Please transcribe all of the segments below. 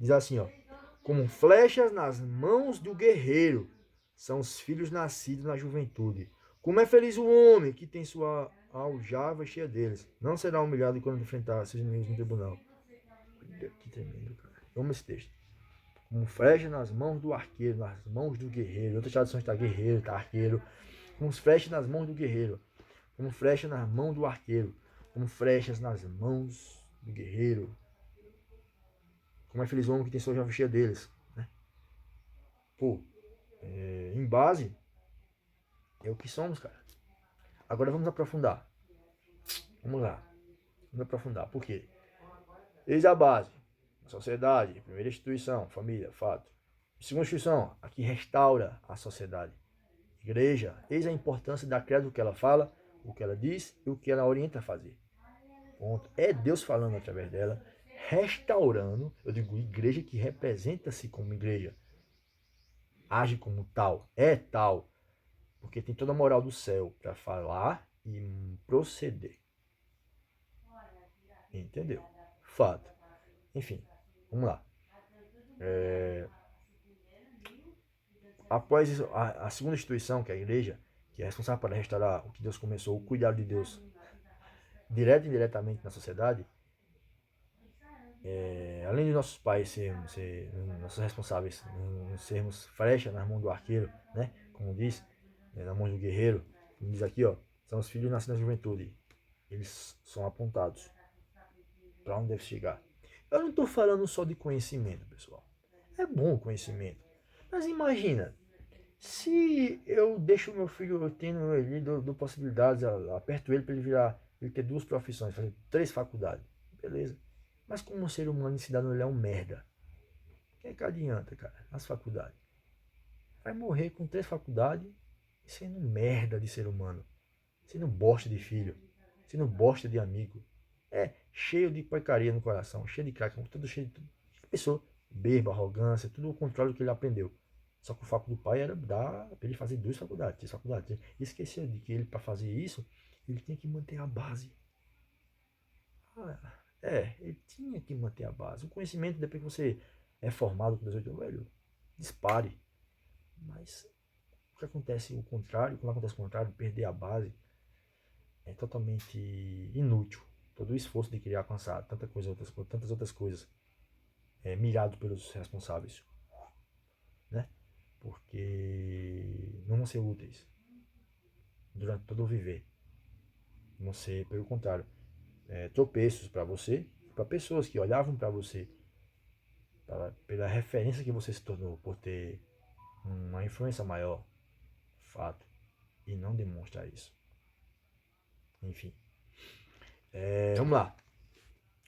Diz assim, ó. Como flechas nas mãos do guerreiro são os filhos nascidos na juventude. Como é feliz o homem que tem sua aljava cheia deles. Não será humilhado quando enfrentar seus inimigos no tribunal. Que tremendo, cara. Eu amo esse texto. Como flechas nas mãos do arqueiro, nas mãos do guerreiro. Outra tradução está guerreiro, está arqueiro. Como flechas nas mãos do guerreiro. Como flecha nas mãos do arqueiro. Como flechas nas mãos do guerreiro. Como é feliz o homem que tem sua aljava cheia deles. Né? Pô, em base, é o que somos, cara. Agora vamos aprofundar. Vamos lá. Vamos aprofundar. Por quê? Eis a base. Sociedade, primeira instituição, família, fato. Segunda instituição, a que restaura a sociedade. Igreja, eis a importância da credo do que ela fala, o que ela diz e o que ela orienta a fazer. Ponto. É Deus falando através dela, restaurando, eu digo igreja que representa-se como igreja, age como tal, é tal, porque tem toda a moral do céu para falar e proceder. Entendeu? Fato. Enfim, vamos lá. Após isso, a segunda instituição, que é a igreja, que é responsável por restaurar o que Deus começou, o cuidado de Deus, direto e indiretamente na sociedade, além de nossos pais nossos responsáveis, sermos flecha nas mãos do arqueiro, né? Como diz, na mão do guerreiro, como diz aqui, ó, são os filhos nascidos na juventude. Eles são apontados para onde deve chegar. Eu não estou falando só de conhecimento, pessoal. É bom o conhecimento. Mas imagina, se eu deixo o meu filho, eu tenho ele, dou possibilidades, aperto ele para ele virar, ele ter duas profissões, fazer 3 faculdades. Beleza. Mas como ser humano e cidadão ele é um merda. O que é que adianta, cara, nas faculdades? Vai morrer com 3 faculdades e sendo merda de ser humano. Sendo bosta de filho. Sendo bosta de amigo. É, cheio de porcaria no coração, cheio de crack, tudo cheio de tudo. Pessoa, beba, arrogância, tudo o contrário do que ele aprendeu. Só que o foco do pai era dar para ele fazer 2 faculdades, 3 faculdades. E esqueceu de que ele, para fazer isso, ele tinha que manter a base. Ele tinha que manter a base. O conhecimento, depois que você é formado com 18 anos, velho, dispare. Mas o que acontece o contrário, quando acontece o contrário, perder a base, é totalmente inútil. Todo o esforço de querer alcançar tantas outras coisas é mirado pelos responsáveis, né? Porque não vão ser úteis durante todo o viver. Vão ser, pelo contrário, tropeços para você, para pessoas que olhavam para você, pela referência que você se tornou, por ter uma influência maior, fato, e não demonstra isso. Enfim, vamos lá,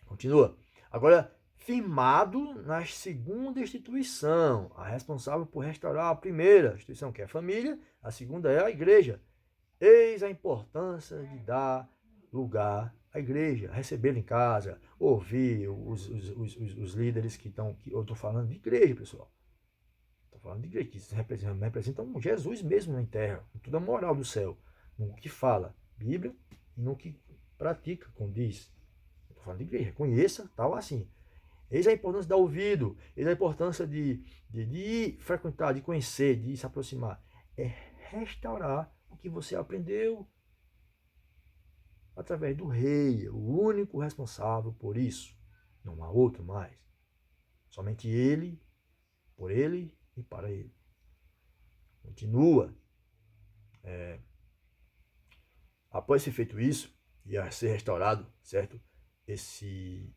continua. Agora, firmado na segunda instituição, a responsável por restaurar a primeira instituição, que é a família, a segunda é a igreja. Eis a importância de dar lugar à igreja, recebê-lo em casa, ouvir os líderes que estão. Eu estou falando de igreja, pessoal. Estou falando de igreja, que representam Jesus mesmo na terra, com toda a moral do céu, no que fala, Bíblia, e no que pratica, como diz. Estou falando de igreja, conheça, tal assim. Eis a importância de dar ouvido, eis a importância de frequentar, de conhecer, de se aproximar. É restaurar o que você aprendeu através do rei, o único responsável por isso. Não há outro mais. Somente ele, por ele e para ele. Continua. Após ser feito isso, e a ser restaurado, certo? Esse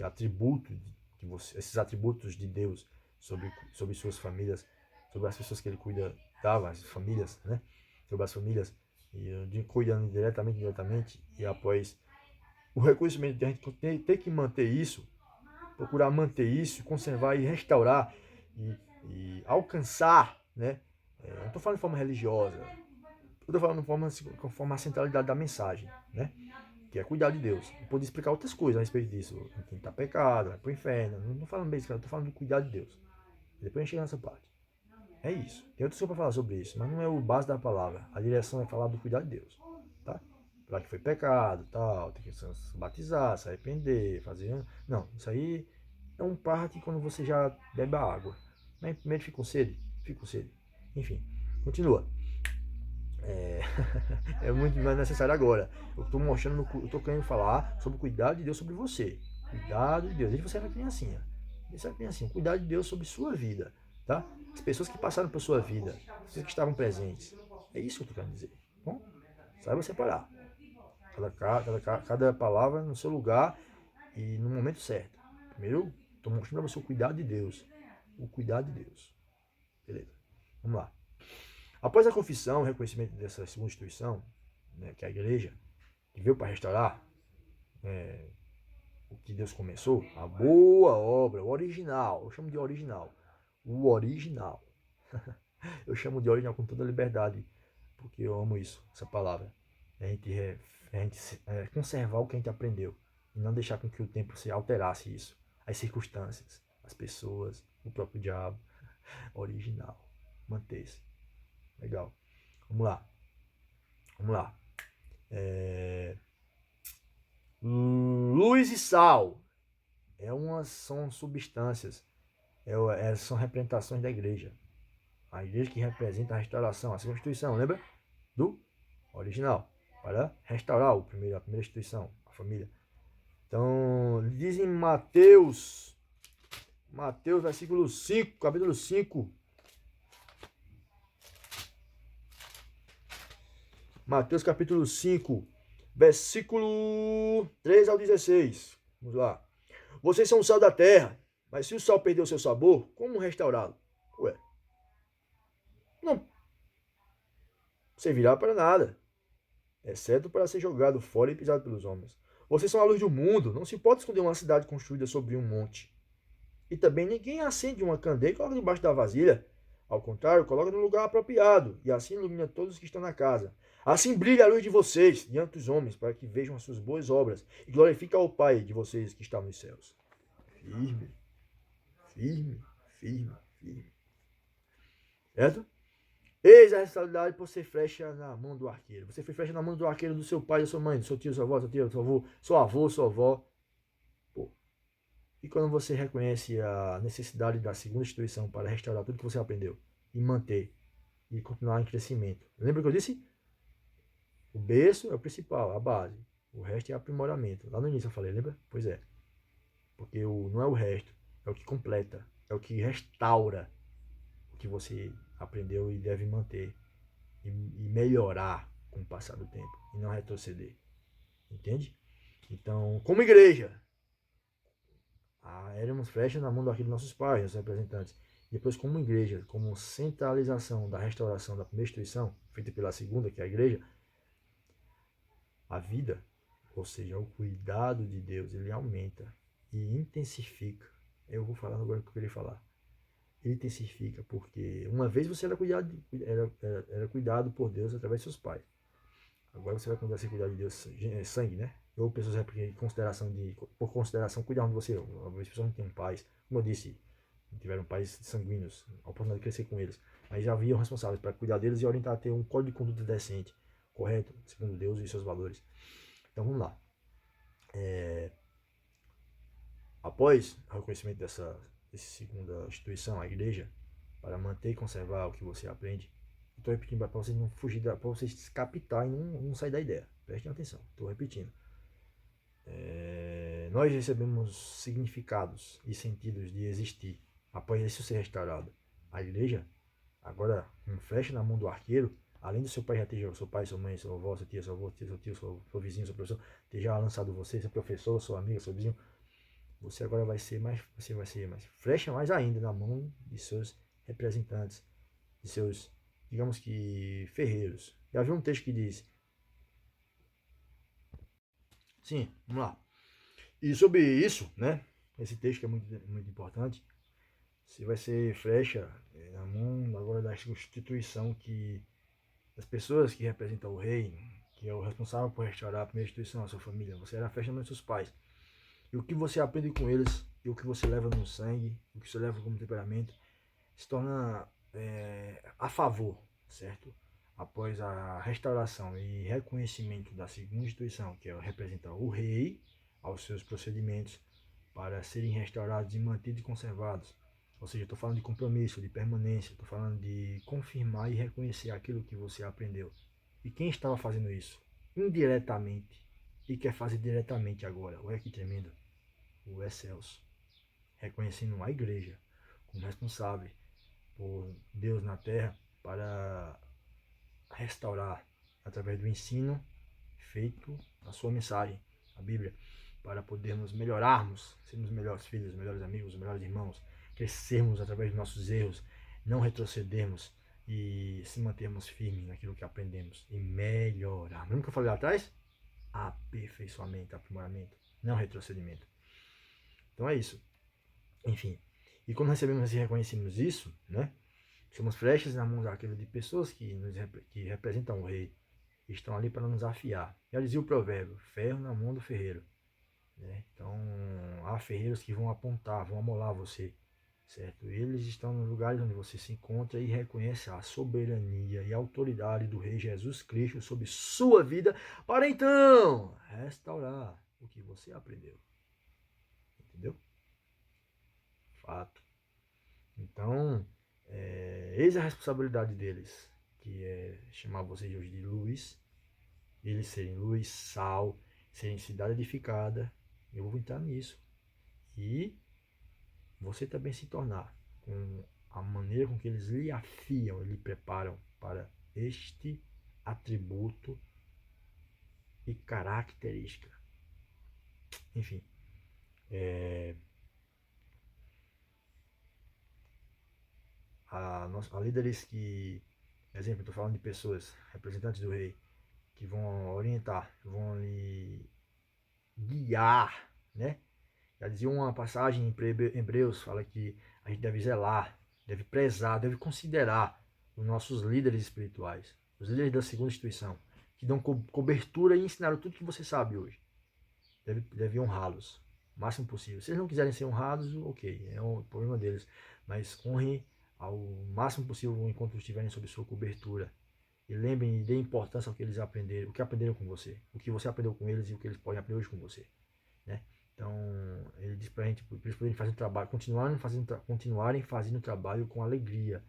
atributo que esses atributos de Deus sobre suas famílias, sobre as pessoas que ele cuida, dava, as famílias, né? Sobre as famílias, e cuidando diretamente, indiretamente, e após o reconhecimento de a gente ter que manter isso, procurar manter isso, conservar e restaurar e alcançar, né? Não estou falando de forma religiosa, eu estou falando conforme a centralidade da mensagem, né? Que é cuidar de Deus. Eu podia explicar outras coisas a respeito disso. Quem está pecado, vai para o inferno. Não estou falando bem isso, eu estou falando do cuidar de Deus. Depois a gente chega nessa parte. É isso. Tem outras coisas para falar sobre isso, mas não é o base da palavra. A direção é falar do cuidar de Deus, tá? Falar que foi pecado, tal, tem que se batizar, se arrepender, fazer. Não, isso aí Não parte quando você já bebe a água. Mas primeiro fica com sede. Enfim, continua. É muito mais necessário agora. Eu estou mostrando, eu estou querendo falar sobre o cuidado de Deus sobre você. Cuidado de Deus. Desde você era criancinha. Desde você era criancinha. Cuidado de Deus sobre sua vida. Tá? As pessoas que passaram por sua vida. As pessoas que estavam presentes. É isso que eu estou querendo dizer. Bom, saiba separar. Cada palavra no seu lugar e no momento certo. Primeiro, estou mostrando para você o cuidado de Deus. O cuidado de Deus. Beleza. Vamos lá. Após a confissão e reconhecimento dessa segunda instituição, né, que é a igreja, que veio para restaurar o que Deus começou, a boa obra, o original, eu chamo de original, o original. Eu chamo de original com toda a liberdade, porque eu amo isso, essa palavra. A gente conservar o que a gente aprendeu e não deixar com que o tempo se alterasse isso. As circunstâncias, as pessoas, o próprio diabo. Original. Manter-se. Legal. Vamos lá. Vamos lá. Luz e sal são substâncias, são representações da igreja. A igreja que representa a restauração, a segunda instituição, lembra? Do original. Para restaurar a primeira instituição, a família. Então, diz em Mateus, versículo 5, capítulo 5. Mateus capítulo 5, versículo 3 ao 16. Vamos lá. Vocês são o sal da terra, mas se o sal perdeu seu sabor, como restaurá-lo? Ué, não servirá para nada, exceto para ser jogado fora e pisado pelos homens. Vocês são a luz do mundo, não se pode esconder uma cidade construída sobre um monte. E também ninguém acende uma candeia e coloca debaixo da vasilha. Ao contrário, coloca no lugar apropriado, e assim ilumina todos os que estão na casa. Assim brilha a luz de vocês diante dos homens, para que vejam as suas boas obras e glorifiquem ao Pai de vocês que está nos céus. Firme, firme, firme, firme. Certo? Eis a responsabilidade por ser flecha na mão do arqueiro. Você foi flecha na mão do arqueiro do seu pai, da sua mãe, do seu tio, sua avó, seu tio, seu avô, seu avô, sua avó. Pô. E quando você reconhece a necessidade da segunda instituição para restaurar tudo que você aprendeu e manter e continuar em crescimento. Lembra que eu disse? O berço é o principal, a base. O resto é aprimoramento. Lá no início eu falei, lembra? Pois é. Porque não é o resto, é o que completa, é o que restaura o que você aprendeu e deve manter e melhorar com o passar do tempo e não retroceder. Entende? Então, como igreja, éramos flechas na mão daqueles nossos pais, nossos representantes. Depois, como igreja, como centralização da restauração da primeira instituição, feita pela segunda, que é a igreja, a vida, ou seja, o cuidado de Deus, ele aumenta e intensifica. Eu vou falar agora o que eu queria falar. Ele intensifica, porque uma vez você era cuidado por Deus através de seus pais. Agora você vai começar a ser cuidado de Deus, sangue, né? Ou pessoas por consideração, cuidam de você. Algumas pessoas não têm pais, como eu disse, não tiveram pais sanguíneos, a oportunidade de crescer com eles. Mas já haviam responsáveis para cuidar deles e orientar a ter um código de conduta decente, correto, segundo Deus e seus valores. Então vamos lá. Após o reconhecimento dessa segunda instituição, a igreja, para manter e conservar o que você aprende, estou repetindo para vocês não fugir, para vocês captar e não sair da ideia. Prestem atenção, estou repetindo. Nós recebemos significados e sentidos de existir após isso ser restaurado. A igreja, agora, com flecha na mão do arqueiro, além do seu pai já ter, seu pai, sua mãe, sua avó, seu tio, seu avô, seu tio, seu vizinho, seu professor, ter já lançado você, seu professor, sua amiga, seu vizinho, você agora vai ser mais flecha mais ainda na mão de seus representantes, de seus, digamos que, ferreiros. Já viu um texto que diz, sim, vamos lá. E sobre isso, né, esse texto que é muito, muito importante, você vai ser flecha na mão agora da instituição que, das pessoas que representam o rei, que é o responsável por restaurar a primeira instituição, a sua família. Você era flecha na mão dos seus pais. E o que você aprende com eles, e o que você leva no sangue, o que você leva como temperamento, se torna a favor, certo? Após a restauração e reconhecimento da segunda instituição, que representa o rei, aos seus procedimentos, para serem restaurados e mantidos e conservados. Ou seja, eu estou falando de compromisso, de permanência, estou falando de confirmar e reconhecer aquilo que você aprendeu. E quem estava fazendo isso? Indiretamente. E quer fazer diretamente agora. Olha que tremendo. O Excelso. Reconhecendo a igreja como responsável por Deus na terra para restaurar através do ensino feito a sua mensagem, a Bíblia, para podermos melhorarmos, sermos melhores filhos, melhores amigos, melhores irmãos, crescermos através dos nossos erros, não retrocedermos e se mantermos firmes naquilo que aprendemos e melhorar. Lembra que eu falei lá atrás? Aperfeiçoamento, aprimoramento, não retrocedimento. Então é isso. Enfim. E quando recebemos e reconhecemos isso, né? Somos flechas na mão daquilo de pessoas que representam o rei. Estão ali para nos afiar. Já dizia o provérbio, ferro na mão do ferreiro. Né? Então, há ferreiros que vão apontar, vão amolar você. Certo? Eles estão nos lugares onde você se encontra e reconhece a soberania e a autoridade do Rei Jesus Cristo sobre sua vida, para então restaurar o que você aprendeu. Entendeu? Fato. Então, eis a responsabilidade deles, que é chamar vocês hoje de luz, eles serem luz, sal, serem cidade edificada. Eu vou entrar nisso. E você também se tornar com a maneira com que eles lhe afiam, lhe preparam para este atributo e característica. Enfim, a líderes que, exemplo, estou falando de pessoas, representantes do rei, que vão orientar, vão lhe guiar, né? Já dizia uma passagem em Hebreus, fala que a gente deve zelar, deve prezar, deve considerar os nossos líderes espirituais, os líderes da segunda instituição, que dão cobertura e ensinaram tudo que você sabe hoje. Deve honrá-los o máximo possível. Se eles não quiserem ser honrados, ok, é o problema deles. Mas honre ao máximo possível enquanto estiverem sob sua cobertura. E lembrem e dê importância ao que eles aprenderam, o que aprenderam com você, o que você aprendeu com eles e o que eles podem aprender hoje com você. Né? Então, ele diz pra gente, para eles poderem fazer trabalho, continuarem fazendo trabalho com alegria,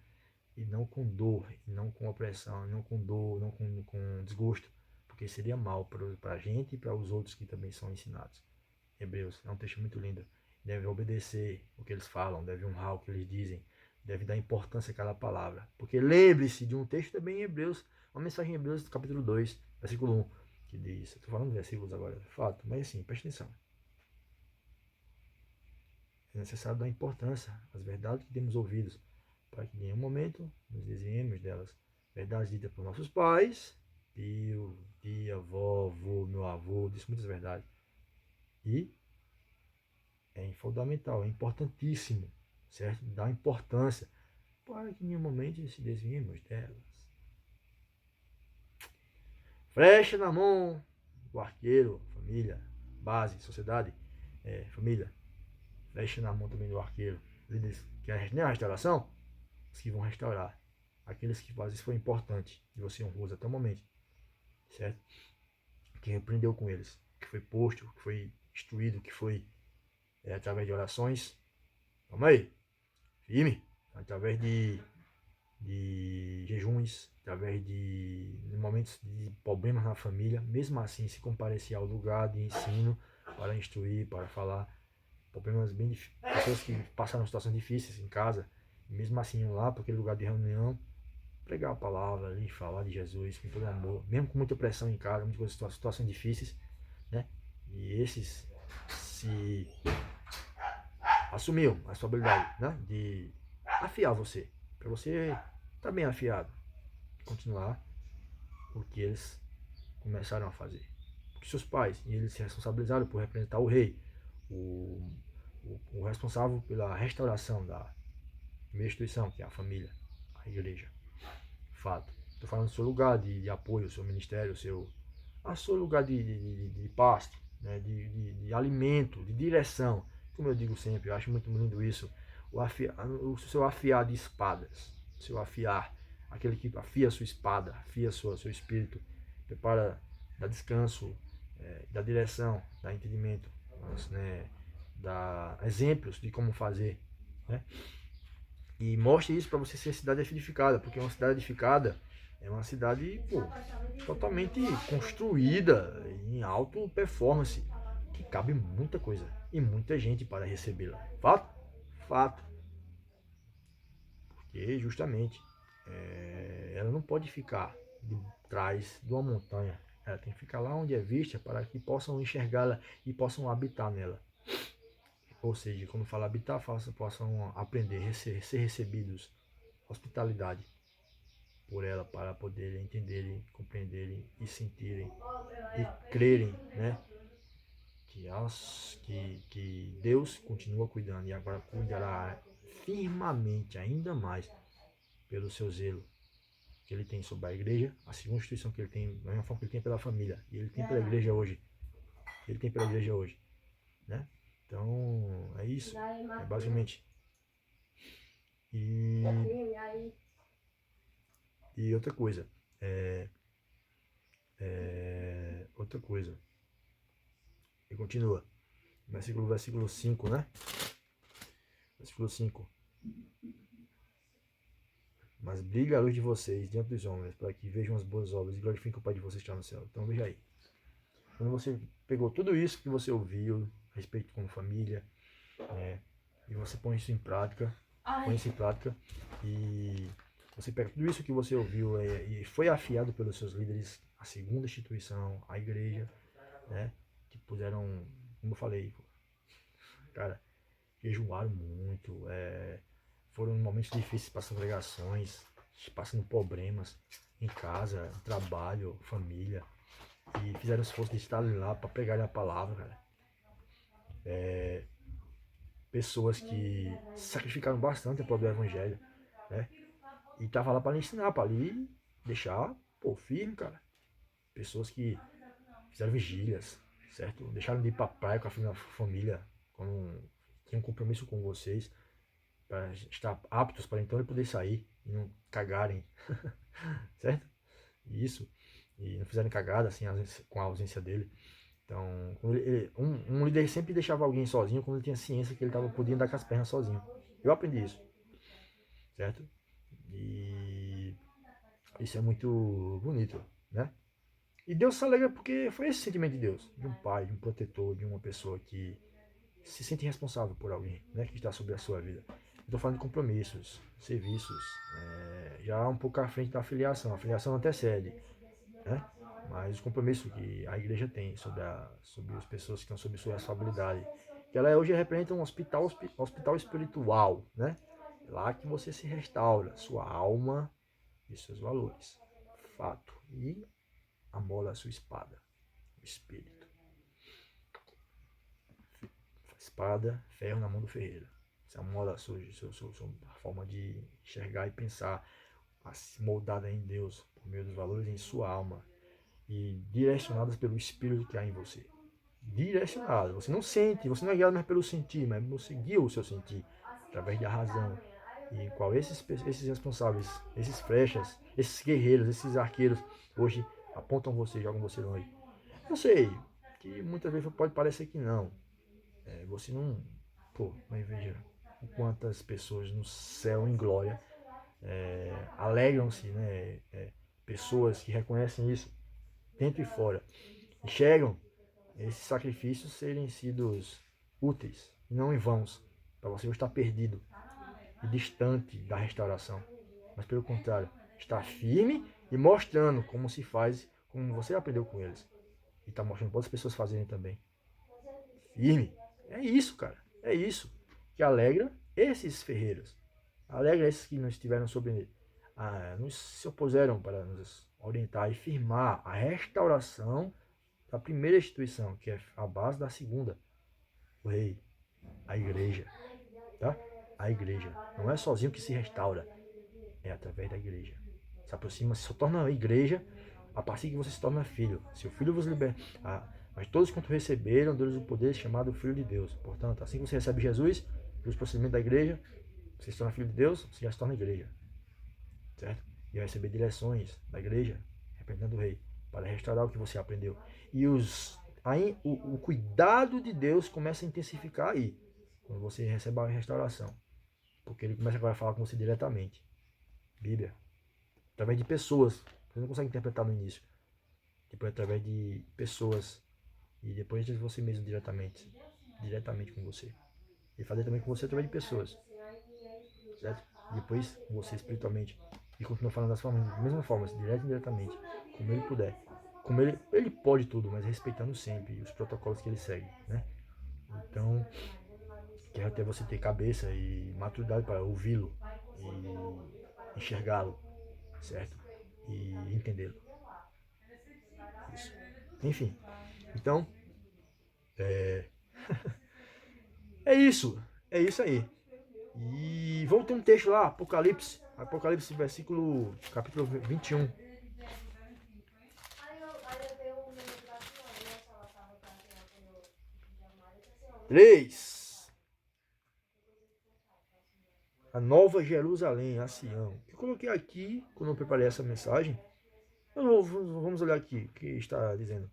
e não com dor, e não com opressão, e não com dor, não com desgosto, porque seria mal para a gente e para os outros que também são ensinados. Hebreus, é um texto muito lindo. Deve obedecer o que eles falam, deve honrar o que eles dizem, deve dar importância àquela palavra. Porque lembre-se de um texto também em Hebreus, uma mensagem em Hebreus, capítulo 2, versículo 1, que diz, eu estou falando de versículos agora, fato, mas assim, preste atenção. É necessário dar importância às verdades que temos ouvidos, para que em nenhum momento nos desviemos delas. Verdades ditas por nossos pais, tio, tia, vovô, meu avô, disse muitas verdades. E é fundamental, é importantíssimo, certo? Dar importância para que em nenhum momento se desviemos delas. Flecha na mão do arqueiro, família, base, sociedade, família. Flecha na mão também do arqueiro. Líderes que querem a restauração, os que vão restaurar. Aqueles que fazem isso foi importante, e você honrou até o momento, certo? Que aprendeu com eles, que foi posto, que foi instruído, que foi através de orações. Vamos aí, firme, através de jejuns, através de momentos de problemas na família, mesmo assim se comparecer ao lugar de ensino para instruir, para falar problemas bem difíceis, pessoas que passaram situações difíceis em casa, mesmo assim ir lá para aquele lugar de reunião, pregar a palavra ali, falar de Jesus com todo amor, mesmo com muita pressão em casa, muitas situações difíceis, né? E esses se assumiu a responsabilidade, né? De afiar você, para você estar bem afiado, continuar o que eles começaram a fazer. Porque seus pais, e eles se responsabilizaram por representar o rei, o responsável pela restauração da minha instituição, que é a família, a igreja. Fato. Estou falando do seu lugar de apoio, o seu ministério, o seu lugar de pasto, né? de alimento, de direção. Como eu digo sempre, eu acho muito lindo isso. O seu afiar de espadas, o seu afiar, aquele que afia a sua espada, afia seu espírito, prepara, dá descanso, dá direção, dá entendimento, né? dá exemplos de como fazer, né? E mostre isso para você ser cidade edificada, porque uma cidade edificada é uma cidade, pô, totalmente construída em alta performance, que cabe muita coisa e muita gente para recebê-la. Fato? Fato. Porque justamente ela não pode ficar de trás de uma montanha. Ela tem que ficar lá onde é vista para que possam enxergá-la e possam habitar nela. Ou seja, quando fala habitar, possam aprender, ser recebidos, hospitalidade por ela, para poderem entenderem, compreenderem e sentirem e crerem, né? Que Deus continua cuidando e agora cuidará firmemente ainda mais pelo seu zelo que ele tem sobre a igreja, a segunda instituição que ele tem, da mesma forma que ele tem pela família, e ele tem pela igreja hoje. Ele tem pela igreja hoje, né? Então, é isso. É basicamente. E, e outra coisa. Outra coisa. E continua. Versículo 5, né? Versículo 5. Mas brilha a luz de vocês diante dos homens, para que vejam as boas obras e glorifiquem o Pai de vocês que está no céu. Então veja aí. Quando você pegou tudo isso que você ouviu a respeito como família, e você põe isso em prática, e você pega tudo isso que você ouviu e foi afiado pelos seus líderes, a segunda instituição, a igreja, né? Que puseram, como eu falei, cara, jejuaram muito, foram momentos difíceis passando pregações, passando problemas em casa, trabalho, família, e fizeram esforço de estar lá para pregar a palavra, cara. Pessoas que sacrificaram bastante para o evangelho, né? E tava lá para ensinar, para ali deixar, pô, firme, cara. Pessoas que fizeram vigílias, certo? Deixaram de ir pra praia com a família, quando tinham um compromisso com vocês, para estar aptos para então ele poder sair e não cagarem, certo? Isso. E não fizerem cagada assim com a ausência dele. Então, um líder sempre deixava alguém sozinho quando ele tinha ciência que ele podia andar com as pernas sozinho. Eu aprendi isso, certo? E isso é muito bonito, né? E Deus se alegra porque foi esse sentimento de Deus, de um pai, de um protetor, de uma pessoa que se sente responsável por alguém, né, que está sobre a sua vida. Estou falando de compromissos, serviços, já um pouco à frente da filiação. A filiação antecede, né? Mas os compromissos que a igreja tem sobre as pessoas que estão sob sua responsabilidade, que ela hoje representa um hospital espiritual, né? É lá que você se restaura, sua alma e seus valores. Fato. E amola a sua espada, o espírito. Espada, ferro na mão do ferreiro. Você amola a sua forma de enxergar e pensar, moldada em Deus, por meio dos valores em sua alma e direcionadas pelo espírito que há em você. Direcionado. Você não sente, você não é guiado mais pelo sentir, mas você guia o seu sentir através da razão. E qual esses responsáveis, esses flechas, esses guerreiros, esses arqueiros, hoje apontam você, jogam você longe. Eu sei que muitas vezes pode parecer que não. Você não. Pô, mas veja o quantas pessoas no céu em glória alegram-se, né? Pessoas que reconhecem isso dentro e fora, enxergam esses sacrifícios serem sido úteis e não em vãos, para você não estar perdido e distante da restauração, mas pelo contrário, estar firme e mostrando como se faz, como você aprendeu com eles, e está mostrando para outras pessoas fazerem também. Firme. É isso, cara. É isso que alegra esses ferreiros. Alegra esses que não estiveram sobre nos se opuseram para nos orientar e firmar a restauração da primeira instituição, que é a base da segunda, o rei, a igreja, tá? A igreja. Não é sozinho que se restaura, é através da igreja. Se aproxima, se torna a igreja a partir que você se torna filho. Se o filho vos liberta, mas todos quanto receberam, deu-lhes o poder chamado Filho de Deus. Portanto, assim que você recebe Jesus, pelos procedimentos da igreja, você se torna filho de Deus, você já se torna igreja, certo? E vai receber direções da igreja, representando o rei, para restaurar o que você aprendeu. E Aí o cuidado de Deus começa a intensificar aí, quando você recebe a restauração. Porque ele começa agora a falar com você diretamente. Bíblia. Através de pessoas. Você não consegue interpretar no início. Depois através de pessoas. E depois de você mesmo diretamente. Diretamente com você. E fazer também com você através de pessoas. Certo? E depois com você espiritualmente. E continua falando da mesma forma, direto e indiretamente. Como ele puder. Como ele pode tudo, mas respeitando sempre os protocolos que ele segue, né? Então, quero até você ter cabeça e maturidade para ouvi-lo e enxergá-lo, certo? E entendê-lo. Isso. Enfim, então, é isso. É isso aí. E vamos ter um texto lá, Apocalipse, capítulo 21. 3. A Nova Jerusalém, a Sião. Eu coloquei aqui, quando eu preparei essa mensagem, vamos olhar aqui o que está dizendo.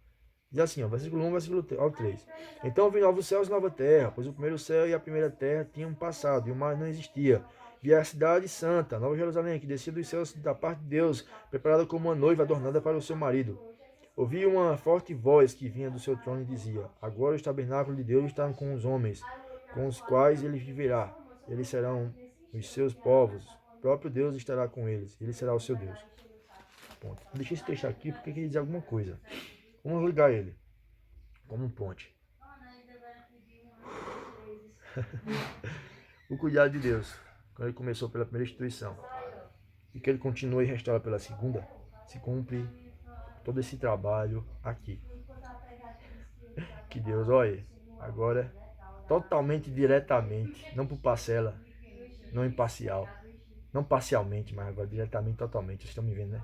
Diz assim, ó, versículo 1, versículo 3. Então vi novos céus e nova terra, pois o primeiro céu e a primeira terra tinham passado, e o mar não existia. Vi a cidade santa, Nova Jerusalém, que descia dos céus da parte de Deus, preparada como uma noiva adornada para o seu marido. Ouvi uma forte voz que vinha do seu trono e dizia: Agora o tabernáculo de Deus está com os homens, com os quais ele viverá. Eles serão os seus povos. O próprio Deus estará com eles. Ele será o seu Deus. Ponto. Deixa esse texto aqui porque quer dizer alguma coisa. Vamos ligar ele como um ponte. O cuidado de Deus, quando ele começou pela primeira instituição e que ele continua e restaura pela segunda, se cumpre todo esse trabalho aqui. Que Deus, olha, agora totalmente diretamente, não por parcela, não imparcial, não parcialmente, mas agora diretamente, totalmente. Vocês estão me vendo, né?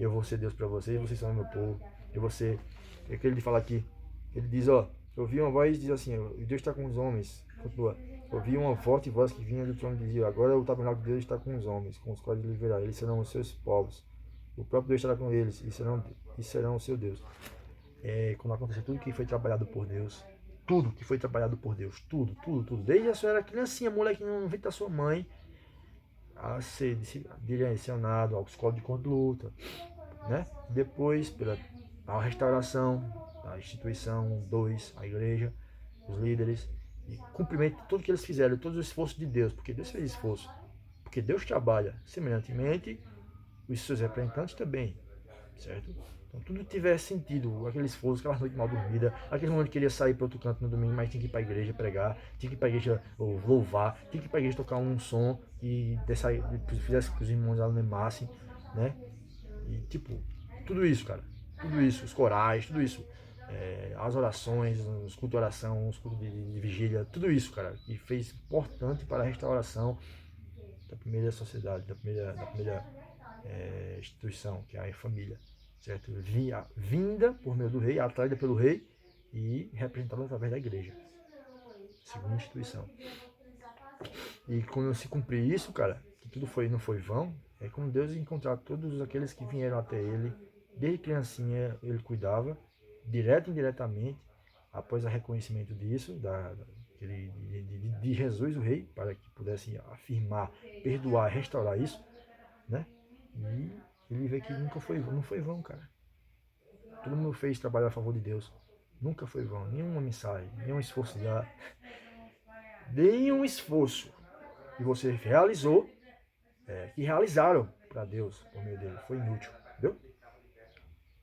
Eu vou ser Deus para vocês, vocês são meu povo. Eu vou ser. É que ele fala aqui. Ele diz, ó, eu ouvi uma voz e diz assim, Deus está com os homens. Continua. Ouvi uma forte voz que vinha do trono e dizia, agora o tabernáculo de Deus está com os homens, com os quais ele viverá. Eles serão os seus povos. O próprio Deus estará com eles e serão o seu Deus. Quando acontecer tudo que foi trabalhado por Deus, tudo que foi trabalhado por Deus, tudo, tudo, tudo. Desde a sua era criancinha, moleque no ventre da sua mãe, a ser direcionado ao escola de conduta, né? Depois, pela a restauração, a instituição, 2, a igreja, os líderes, e cumprimento de tudo que eles fizeram, todo o esforço de Deus, porque Deus fez esforço, porque Deus trabalha semelhantemente, os seus representantes também, certo? Então tudo tiver sentido, aquele esforço, aquela noite mal dormida, aquele momento que queria sair para outro canto no domingo, mas tinha que ir para a igreja pregar, tinha que ir para a igreja louvar, tinha que ir para a igreja tocar um som e fizesse que os irmãos animassem, né? E tipo, tudo isso, cara, tudo isso, os corais, tudo isso, as orações, os cultos de oração, os cultos de vigília, tudo isso, cara, que fez importante para a restauração da primeira sociedade, da primeira instituição, que é a família, certo? Vinda por meio do rei, atraída pelo rei e representada através da igreja, segunda instituição. E quando se cumprir isso, cara, que tudo não foi vão, é como Deus encontrar todos aqueles que vieram até ele, desde criancinha ele cuidava, direto e indiretamente, após o reconhecimento disso, de Jesus, o rei, para que pudesse afirmar, perdoar, restaurar isso, né? E ele vê que não foi vão, cara. Todo mundo fez trabalho a favor de Deus. Nunca foi vão. Nenhuma mensagem, nenhum esforço. Nenhum esforço que você realizou, que realizaram para Deus por meio dele, foi inútil. Entendeu?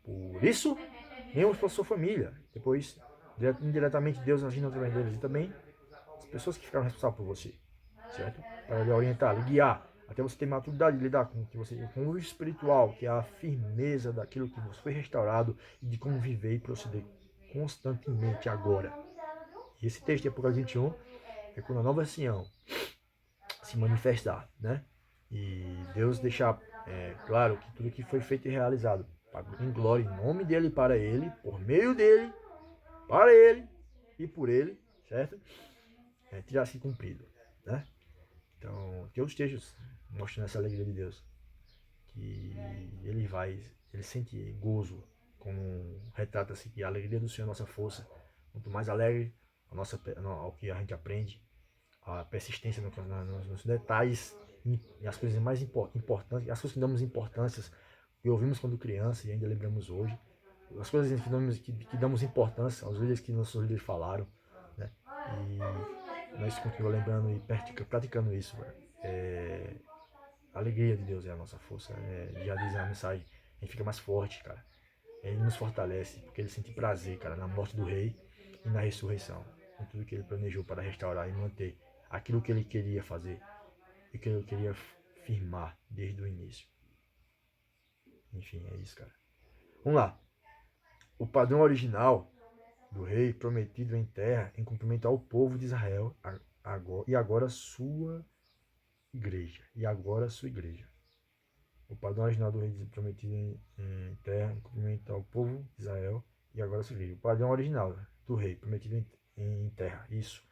Por isso, nenhum para sua família. Depois, indiretamente, Deus agindo através deles. E também as pessoas que ficaram responsáveis por você. Certo? Para lhe orientar, lhe guiar. Até você ter maturidade de lidar com o espiritual, que é a firmeza daquilo que você foi restaurado e de como viver e proceder constantemente agora. E esse texto de Apocalipse 21 é quando a nova Sião se manifestar, né? E Deus deixar claro que tudo que foi feito e realizado em glória, em nome dele, para ele, por meio dele, para ele e por ele, certo? Terá se cumprido, né? Então, tem os textos mostrando essa alegria de Deus, que ele sente gozo como retrata-se que a alegria do Senhor é a nossa força. Quanto mais alegre ao que a gente aprende, a persistência nos detalhes e as coisas mais importantes, as coisas que damos importância, que ouvimos quando criança e ainda lembramos hoje, as coisas que damos importância aos líderes que nossos líderes falaram, né? E nós continuamos lembrando e praticando isso. A alegria de Deus é a nossa força. Já diz a mensagem, a gente fica mais forte, cara. Ele nos fortalece, porque ele sente prazer, cara, na morte do rei e na ressurreição. Em tudo que ele planejou para restaurar e manter aquilo que ele queria fazer e que ele queria firmar desde o início. Enfim, é isso, cara. Vamos lá. O padrão original do rei prometido em terra em cumprimento ao povo de Israel e agora sua igreja. E agora sua igreja. O padrão original do rei prometido em terra em cumprimento ao povo de Israel e agora sua igreja. O padrão original do rei prometido em terra. Isso.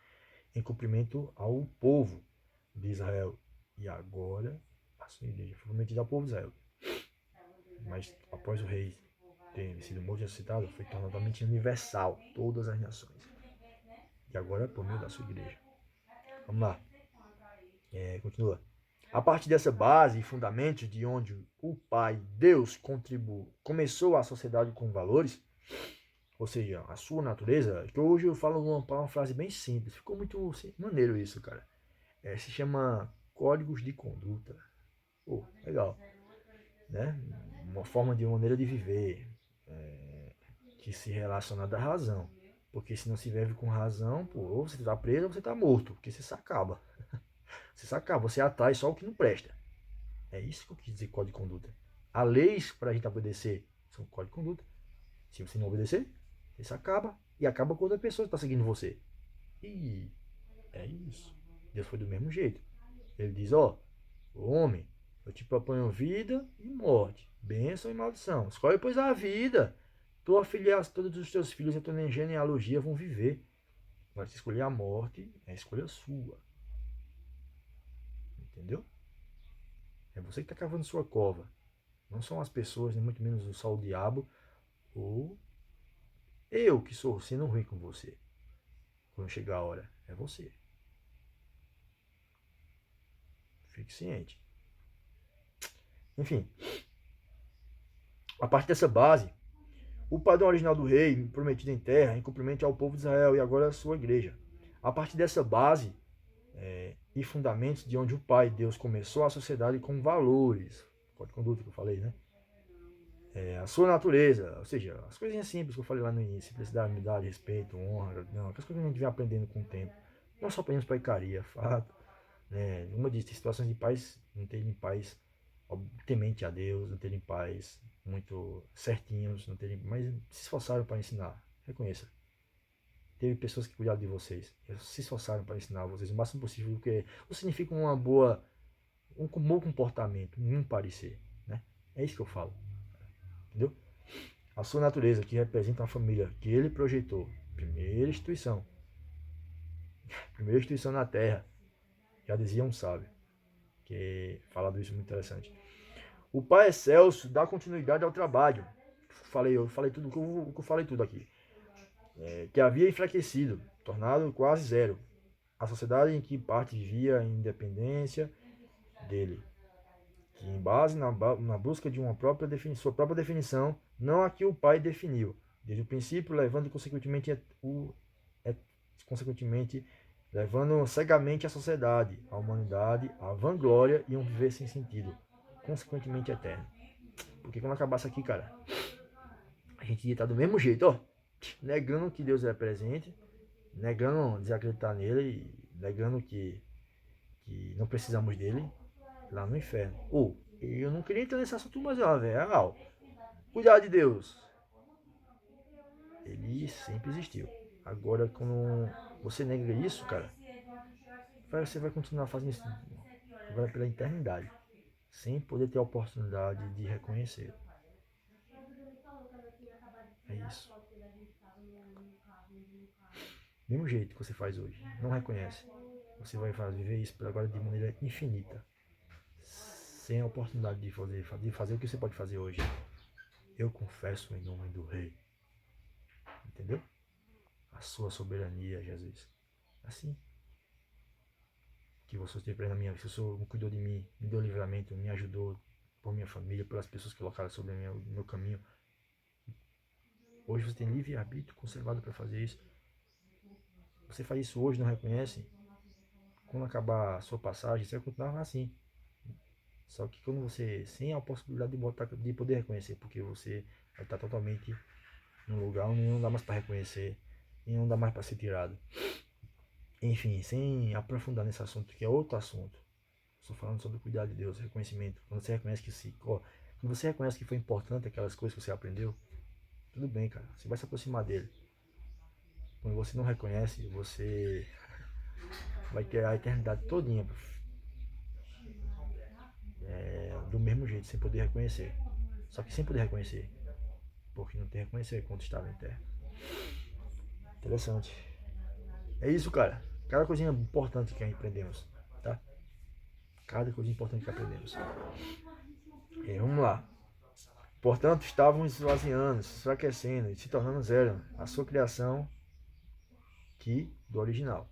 Em cumprimento ao povo de Israel e agora a sua igreja. Foi prometido ao povo de Israel. Mas após o rei ter sido morto e ressuscitado, foi tornado totalmente universal, todas as nações. E agora é por meio da sua igreja. Vamos lá. Continua. A partir dessa base e fundamentos de onde o Pai, Deus, começou a sociedade com valores, ou seja, a sua natureza, que hoje eu falo uma frase bem simples, ficou muito maneiro isso, cara. Se chama códigos de conduta. Legal. Né? Uma forma de maneira de viver que se relaciona à razão. Porque se não se vive com razão, pô, ou você está preso ou você está morto, porque você se acaba. Você se acaba, você atrai só o que não presta. É isso que eu quis dizer código de conduta. Há leis para a gente obedecer, são código de conduta. Se você não obedecer, você se acaba. E acaba com outra pessoa que está seguindo você. E é isso. Deus foi do mesmo jeito. Ele diz, homem, eu te proponho vida e morte, bênção e maldição. Escolhe, pois, a vida. Tua filha, todos os teus filhos e a tua genealogia vão viver. Agora, se escolher a morte, é a escolha sua. Entendeu? É você que está cavando sua cova. Não são as pessoas, nem muito menos só o diabo, ou eu que sou sendo ruim com você. Quando chegar a hora, é você. Fique ciente. Enfim, a partir dessa base, o padrão original do rei, prometido em terra, em cumprimento ao povo de Israel e agora a sua igreja. A partir dessa base e fundamentos de onde o Pai, Deus, começou a sociedade com valores, código de conduta que eu falei, né? A sua natureza, ou seja, as coisinhas simples que eu falei lá no início, simplicidade, humildade, respeito, honra, gratidão, aquelas coisas que a gente vem aprendendo com o tempo. Não só aprendemos para icaria, fato. Né? Como eu disse, tem situações de pais, não terem pais temente a Deus, não terem pais muito certinhos, não terem, mas se esforçaram para ensinar. Reconheça. Teve pessoas que cuidaram de vocês, se esforçaram para ensinar vocês o máximo possível, do que significa um bom comportamento, um parecer. Né? É isso que eu falo. Entendeu? A sua natureza, que representa a família que ele projetou. Primeira instituição na Terra. Já dizia um sábio, que falado isso muito interessante. O Pai Excelso dá continuidade ao trabalho. Eu falei tudo o que eu falei tudo aqui. Que havia enfraquecido, tornado quase zero. A sociedade em que parte vivia em independência dele. Que em base na busca de sua própria definição, não a que o Pai definiu. Desde o princípio, levando consequentemente levando cegamente a sociedade, a humanidade, a vanglória e um viver sem sentido, consequentemente eterno. Porque quando acabasse aqui, cara, a gente ia estar do mesmo jeito, negando que Deus é presente, negando desacreditar nele, negando que não precisamos dele lá no inferno. Eu não queria entrar nesse assunto, mas velho, cuidar de Deus, ele sempre existiu. Agora, quando você nega isso, cara, você vai continuar fazendo isso agora pela eternidade, sem poder ter a oportunidade de reconhecer. É isso. Mesmo jeito que você faz hoje, não reconhece. Você vai viver isso agora de maneira infinita, sem a oportunidade de fazer o que você pode fazer hoje. Eu confesso em nome do Rei. Entendeu? A sua soberania, Jesus. Assim. Que você esteve na minha vida, que o Senhor cuidou de mim, me deu livramento, me ajudou por minha família, pelas pessoas que colocaram sobre o meu caminho. Hoje você tem livre-arbítrio conservado para fazer isso. Você faz isso hoje, não reconhece? Quando acabar a sua passagem, você vai continuar assim. Só que quando você, sem a possibilidade de poder reconhecer, porque você vai estar totalmente num lugar onde não dá mais para reconhecer e não dá mais para ser tirado. Enfim, sem aprofundar nesse assunto, que é outro assunto. Estou falando sobre o cuidado de Deus, reconhecimento. Quando você reconhece que quando você reconhece que foi importante aquelas coisas que você aprendeu, tudo bem, cara. Você vai se aproximar dele. Quando você não reconhece, você vai ter a eternidade todinha do mesmo jeito, sem poder reconhecer. Só que sem poder reconhecer. Porque não tem reconhecer quando estava em terra. Interessante. É isso, cara. Cada coisinha importante que aprendemos, tá? Cada coisa importante que aprendemos. Vamos lá. Portanto, estavam esvaziando, se enfraquecendo e se tornando zero a sua criação que do original.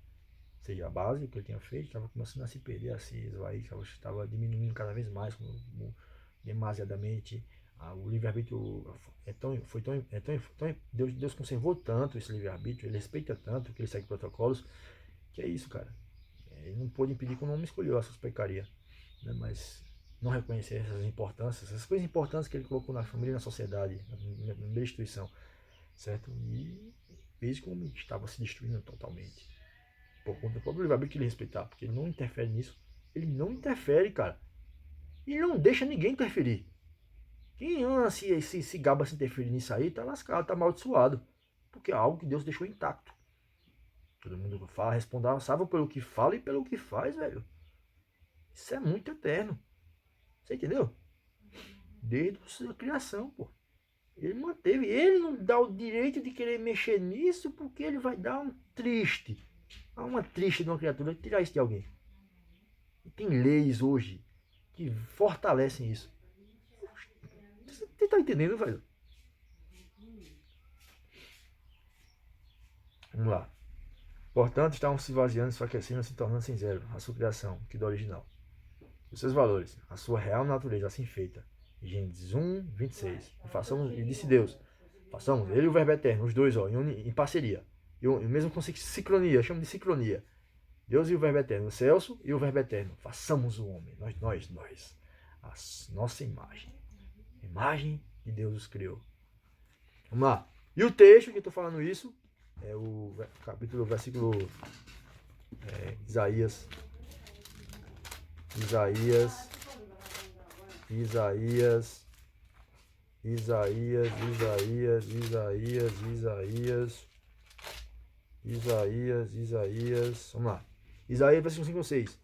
Ou seja, a base que ele tinha feito estava começando a se perder, a se esvair, estava diminuindo cada vez mais, demasiadamente. O livre-arbítrio Deus conservou tanto esse livre-arbítrio, ele respeita tanto, que ele segue protocolos, que é isso, cara. Ele não pôde impedir que o homem escolheu a sua pecaria, né? Mas não reconhecer essas importâncias, essas coisas importantes que ele colocou na família e na sociedade, na instituição, certo? E fez como estava se destruindo totalmente. Por conta do próprio livre-arbítrio que ele respeitar, porque ele não interfere nisso. Ele não interfere, cara. E não deixa ninguém interferir. Quem se gaba se interferir nisso aí, tá lascado, tá amaldiçoado. Porque é algo que Deus deixou intacto. Todo mundo fala, responsável pelo que fala e pelo que faz, velho. Isso é muito eterno. Você entendeu? Desde a sua criação, pô. Ele manteve. Ele não dá o direito de querer mexer nisso porque ele vai dar um triste. Uma triste de uma criatura, tirar isso de alguém. E tem leis hoje que fortalecem isso. Você tá entendendo, velho? Vamos lá. Portanto, estavam se esvaziando, se enfraquecendo, se tornando sem zero a sua criação, que do original. Os seus valores, a sua real natureza assim feita. Gênesis 1, 26. E disse Deus, façamos ele e o verbo eterno, os dois, ó, em parceria. E mesmo com sincronia, chama de sincronia. Deus e o verbo eterno, o Celso e o verbo eterno. Façamos o homem, nós. A nossa imagem. A imagem de Deus os criou. Vamos lá. E o texto que eu estou falando isso é o versículo Isaías 'Isaías, vamos lá. Isaías, versículo 5 ou 6.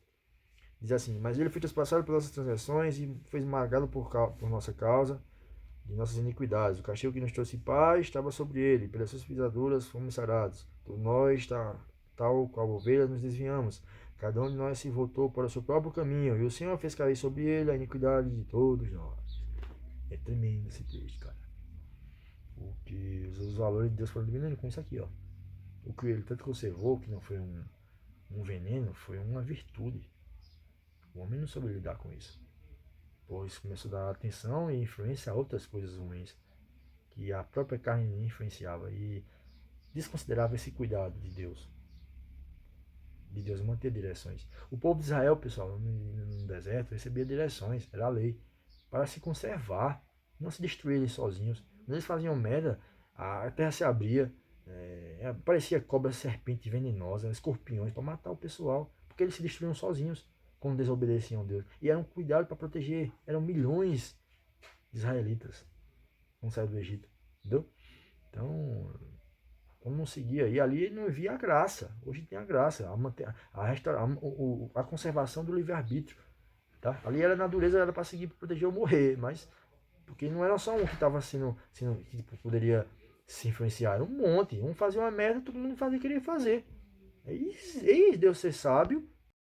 Diz assim: mas ele foi traspassado pelas nossas transgressões e foi esmagado por nossa causa, de nossas iniquidades. O castigo que nos trouxe paz estava sobre ele, pelas suas pisaduras fomos sarados. Por nós, tal qual ovelhas, nos desviamos. Cada um de nós se voltou para o seu próprio caminho, e o Senhor fez cair sobre ele a iniquidade de todos nós. É tremendo esse texto, cara. Porque os valores de Deus foram diminuindo com isso aqui, ó. O que ele tanto conservou, que não foi um veneno, foi uma virtude. O homem não soube lidar com isso. Pois começou a dar atenção e influência a outras coisas ruins, que a própria carne influenciava, e desconsiderava esse cuidado de Deus. De Deus manter direções. O povo de Israel, pessoal, no deserto, recebia direções, era a lei, para se conservar, não se destruírem sozinhos. Quando eles faziam merda, a terra se abria, aparecia cobra, serpente venenosa, escorpiões para matar o pessoal, porque eles se destruíam sozinhos quando desobedeciam a Deus. E era um cuidado para proteger, eram milhões de israelitas quando saíram do Egito, entendeu? Então, quando não seguia, e ali não via a graça. Hoje tem a graça, a conservação do livre-arbítrio. Tá? Ali era na dureza, era para seguir, para proteger ou morrer, mas porque não era só um que estava sendo que poderia se influenciar, era um monte. Um fazia uma merda, todo mundo fazia o que queria fazer. Eis Deus ser sábio